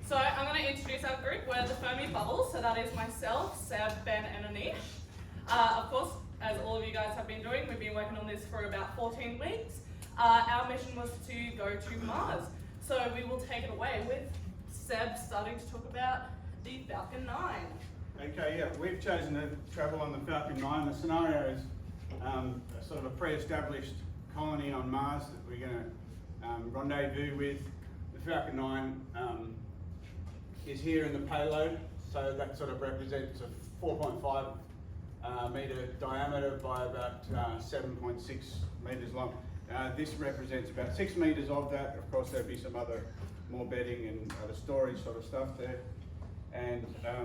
So I'm going to introduce our group. We're the Fermi Bubbles, so that is myself, Seb, Ben and Anish. Of course, as all of you guys have been doing, we've been working on this for about 14 weeks. Our mission was to go to Mars. So we will take it away with Seb starting to talk about the Falcon 9. Okay, yeah, we've chosen to travel on the Falcon 9. The scenario is sort of a pre-established colony on Mars that we're going to rendezvous with. The Falcon 9 is here in the payload, so that sort of represents a 4.5 metre diameter by about 7.6 metres long. This represents about 6 metres of that. Of course, there'll be some other more bedding and other storage sort of stuff there. And that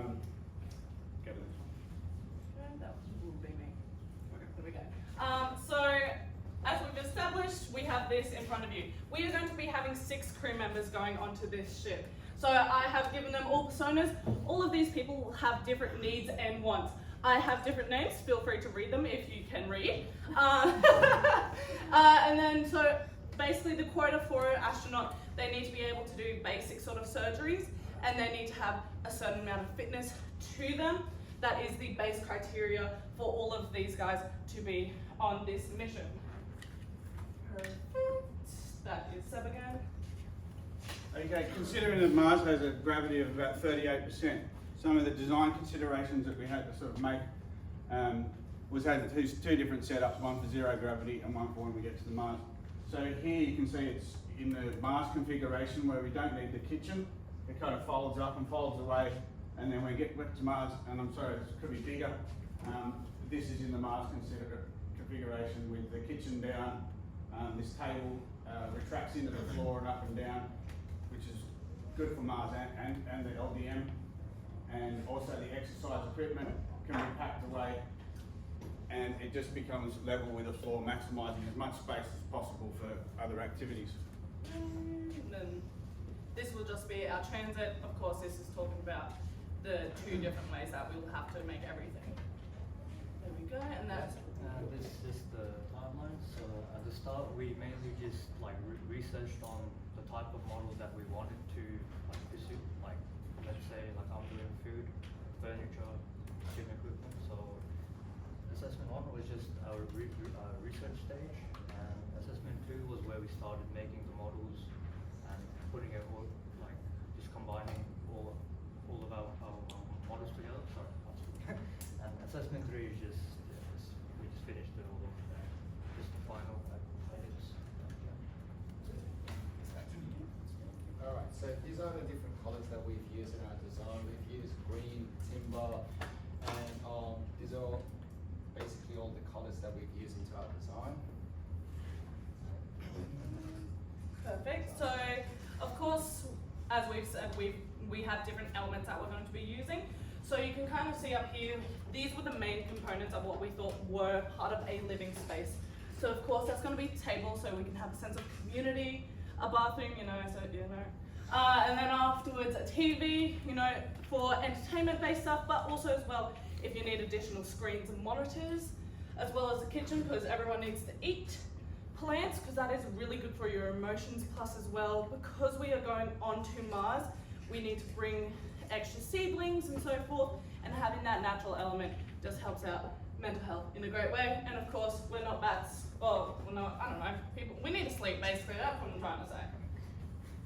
will be me. There we go. So, as we've established, we have this in front of you. We are going to be having 6 crew members going onto this ship. So I have given them all personas. All of these people will have different needs and wants. I have different names. Feel free to read them if you can read. And then, so basically the quota for an astronaut, they need to be able to do basic sort of surgeries, and they need to have a certain amount of fitness to them. That is the base criteria for all of these guys to be on this mission. Perfect. That is Seb again. okay, considering that Mars has a gravity of about 38%, some of the design considerations that we had to sort of make was had two different setups, one for zero gravity and one for when we get to the Mars. So here you can see it's in the Mars configuration where we don't need the kitchen. It kind of folds up and folds away, and then when we get to Mars, and I'm sorry, this could be bigger, this is in the Mars configuration with the kitchen down. This table retracts into the floor and up and down, which is good for Mars and the LDM. And also the exercise equipment can be packed away, and it just becomes level with the floor, maximising as much space as possible for other activities. And then this will just be our transit. Of course, this is talking about the 2 different ways that we will have to make everything. There we go, and that's... This is the timeline. So at the start, we mainly just researched on the type of model that we wanted to pursue. Like, let's say, I'm doing food, furniture, gym equipment. So assessment 1 was just our research stage, and assessment 2 was where we started making the models and putting it all, just combining all of our models together. Sorry. And assessment 3 is just we just finished it all of that. Just the final edits. Alright, so these are the different colours that we've used in our design. We've used green, timber, and these are basically all the colours that we've used into our design. Perfect. So, of course, as we've said, we have different elements that we're going to be using. So you can kind of see up here, these were the main components of what we thought were part of a living space. So of course that's going to be a table, so we can have a sense of community, a bathroom, and then afterwards a TV, for entertainment-based stuff, but also as well if you need additional screens and monitors, as well as a kitchen because everyone needs to eat. Plants, because that is really good for your emotions, plus as well, because we are going onto Mars, we need to bring extra seedlings and so forth, and having that natural element just helps out mental health in a great way. And of course, we're not bats. Well, we're not, I don't know, people, we need to sleep basically, that's what I'm trying to say.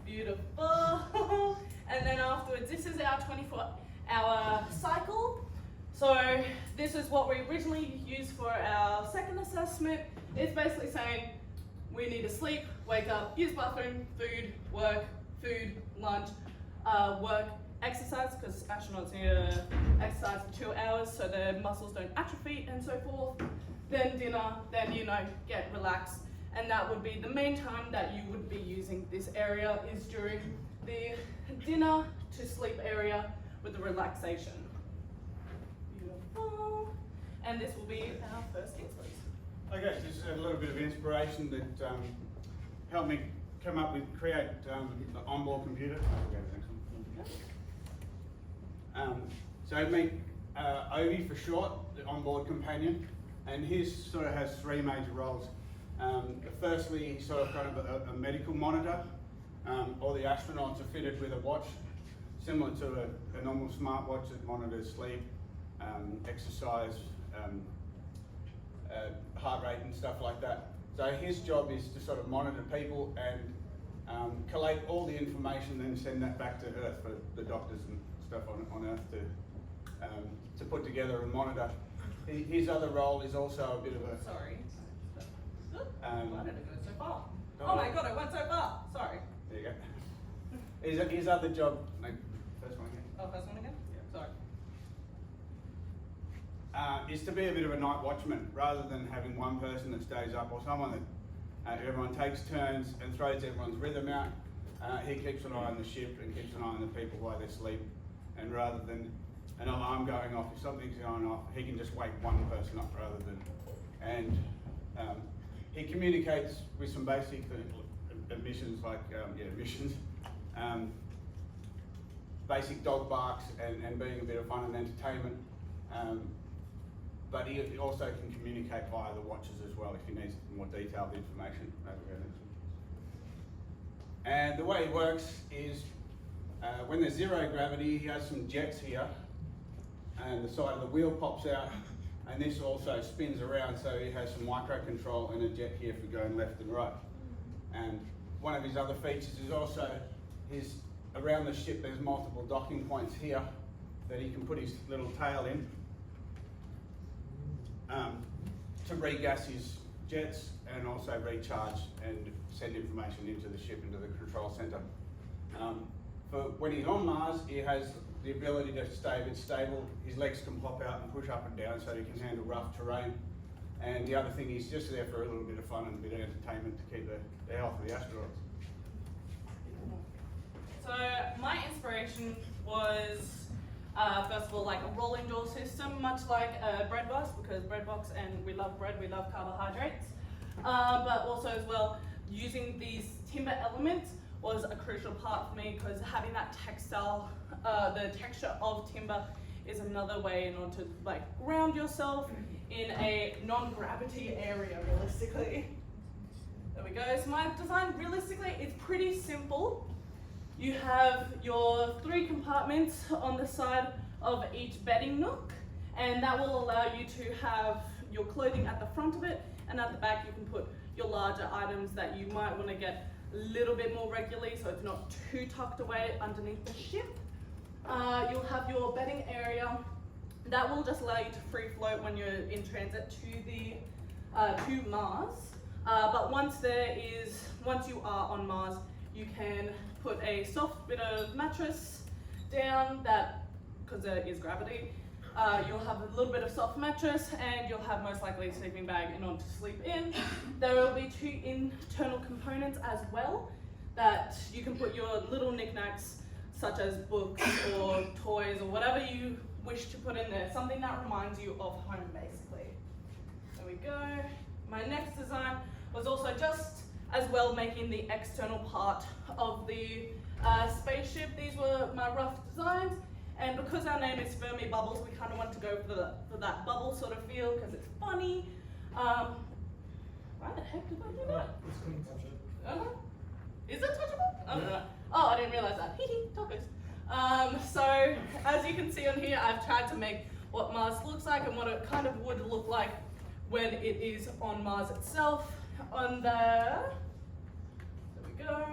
Beautiful. And then afterwards, this is our 24-hour cycle. So this is what we originally used for our second assessment. It's basically saying we need to sleep, wake up, use bathroom, food, work, food, lunch, work, exercise, because astronauts need to exercise for 2 hours so their muscles don't atrophy and so forth. Then dinner, then get relaxed. And that would be the main time that you would be using this area is during the dinner to sleep area with the relaxation. Beautiful. And this will be our first instance. Okay, just a little bit of inspiration that helped me create the onboard computer. So meet Ovi for short, the onboard companion, and his sort of has 3 major roles. Firstly, he's sort of kind of a medical monitor. All the astronauts are fitted with a watch similar to a normal smartwatch that monitors sleep, exercise, heart rate and stuff like that. So his job is to sort of monitor people and collate all the information, then send that back to Earth for the doctors and stuff on Earth to put together and monitor. His other role is also a bit of a... Sorry. Why did it go so far? Oh my god, it went so far. Sorry. There you go. His other job... First one again. Oh, first one again? Yeah. Sorry. Is to be a bit of a night watchman rather than having one person that stays up or someone that everyone takes turns and throws everyone's rhythm out. He keeps an eye on the ship and keeps an eye on the people while they sleep, and rather than an alarm going off, if something's going off, he can just wake one person up rather than, and he communicates with some basic emissions like, emissions, basic dog barks and being a bit of fun and entertainment. But he also can communicate via the watches as well if he needs more detailed information. And the way he works is when there's zero gravity, he has some jets here, and the side of the wheel pops out, and this also spins around, so he has some microcontrol and a jet here for going left and right. And one of his other features is also around the ship there's multiple docking points here that he can put his little tail in to regas his jets and also recharge and send information into the ship, into the control centre. For when he's on Mars, he has the ability to stay a bit stable. His legs can pop out and push up and down so he can handle rough terrain. And the other thing, he's just there for a little bit of fun and a bit of entertainment to keep the health of the astronauts. So my inspiration was, first of all, like a rolling door system, much like a bread box, because bread box and we love bread, we love carbohydrates. But also as well, using these timber elements was a crucial part for me, because having that textile, the texture of timber is another way in order to like ground yourself in a non-gravity area realistically. There we go. So my design realistically is pretty simple. You have your 3 compartments on the side of each bedding nook, and that will allow you to have your clothing at the front of it, and at the back you can put your larger items that you might want to get a little bit more regularly so it's not too tucked away underneath the ship. You'll have your bedding area that will just allow you to free float when you're in transit to Mars. But once you are on Mars, you can put a soft bit of mattress down that, because there is gravity, you'll have a little bit of soft mattress, and you'll have most likely a sleeping bag in order to sleep in. There will be 2 internal components as well that you can put your little knickknacks such as books or toys or whatever you wish to put in there, something that reminds you of home basically. There we go. My next design was also just as well making the external part of the spaceship. These were my rough designs, and because our name is Fermi Bubbles, we kind of want to go for that bubble sort of feel because it's funny. Why the heck did I do that? It's clean touch it. Is it touchable? Oh, I didn't realize that. Tacos. So as you can see on here, I've tried to make what Mars looks like and what it kind of would look like when it is on Mars itself. On there we go.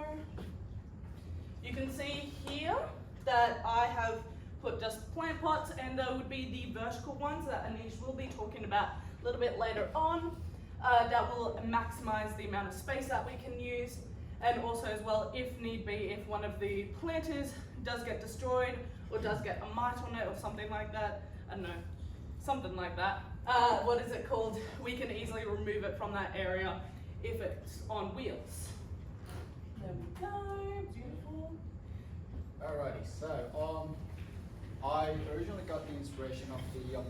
You can see here that I have put just plant pots, and there would be the vertical ones that Anish will be talking about a little bit later on. That will maximize the amount of space that we can use, and also as well, if need be, if one of the planters does get destroyed or does get a mite on it or something like that, I don't know, something like that, what is it called? We can easily remove it from that area if it's on wheels. There we go, beautiful. Alrighty, so I originally got the inspiration of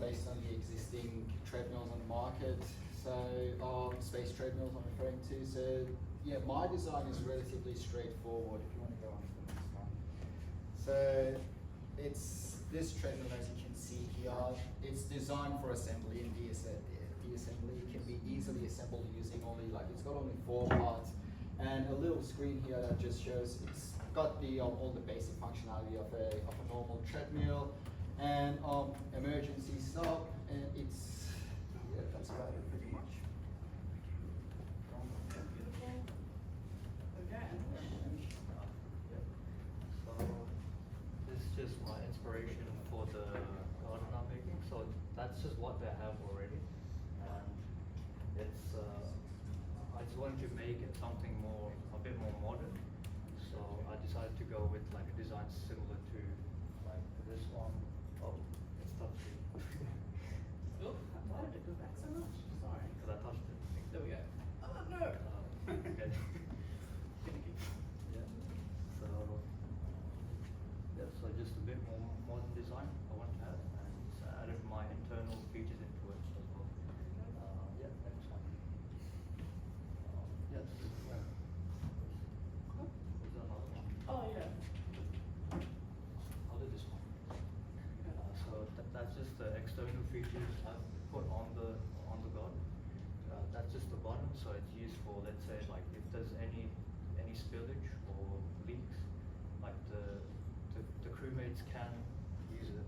based on the existing treadmills on the market. So space treadmills I'm referring to. So yeah, my design is relatively straightforward. If you want to go on to the next one. So it's this treadmill, as you can see here. It's designed for assembly in the assembly. It can be easily assembled using it's got only 4 parts. And and a little screen here that just shows it's got the all the basic functionality of a normal treadmill, and emergency stop, and it's that's about it pretty much. So this is just my inspiration for the garden I'm making. So that's just what they have already, and it's I just wanted to make it something a bit more modern. So I decided to go with like a design similar to like this one. Oh, it's touching. Oh, why did it go back so much? Sorry. Because I touched it. There we go. Oh no! Okay. Yeah. So yeah, so just a bit more modern design I want to have, and added my internal features into it as well. Yeah, next one. Yes. Is there another one? Oh yeah. I'll do this one. So that's just the external features I've put on the garden. That's just the bottom, so it's used for, let's say, like if there's any spillage or leaks, like the crewmates can use it.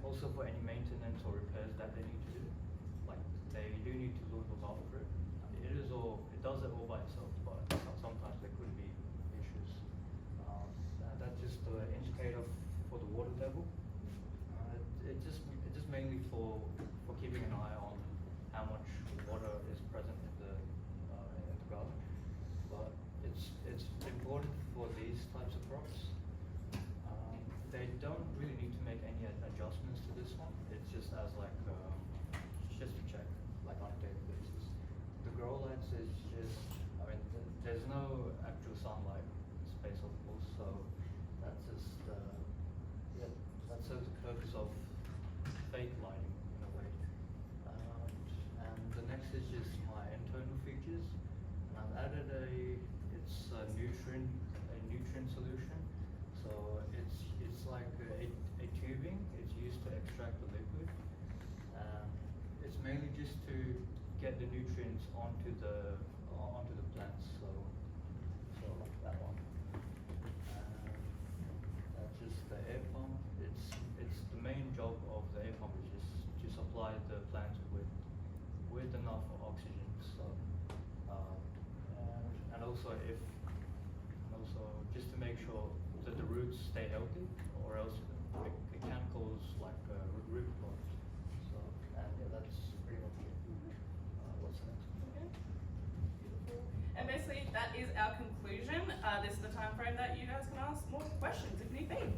Also for any maintenance or repairs that they need to do, like they do need to look after it. It does it all by itself, but sometimes there could be issues. And that's just the indicator for the water level. It just mainly for keeping an eye on how much water is present in the garden. But it's important for these types of crops. They don't really need to make any adjustments to this one. It's just as like just to check, like on a daily basis. The grow lights is just, I mean, there's no actual sunlight space of course, so that's just yeah, that's the purpose of fake lighting in a way. And the next is just my internal features. And I've added it's a nutrient solution. So it's like a tubing. It's used to extract the liquid. It's mainly just to get the nutrients onto the plants. So that one. That's just the air pump. It's the main job of the air pump is just to supply the plants with enough oxygen. So and also just to make sure that the roots stay healthy, or else it can cause like root clots. So and yeah, that's pretty much it. What's the next one? Okay. Beautiful. And basically that is our conclusion. This is the time frame that you guys can ask more questions if need be.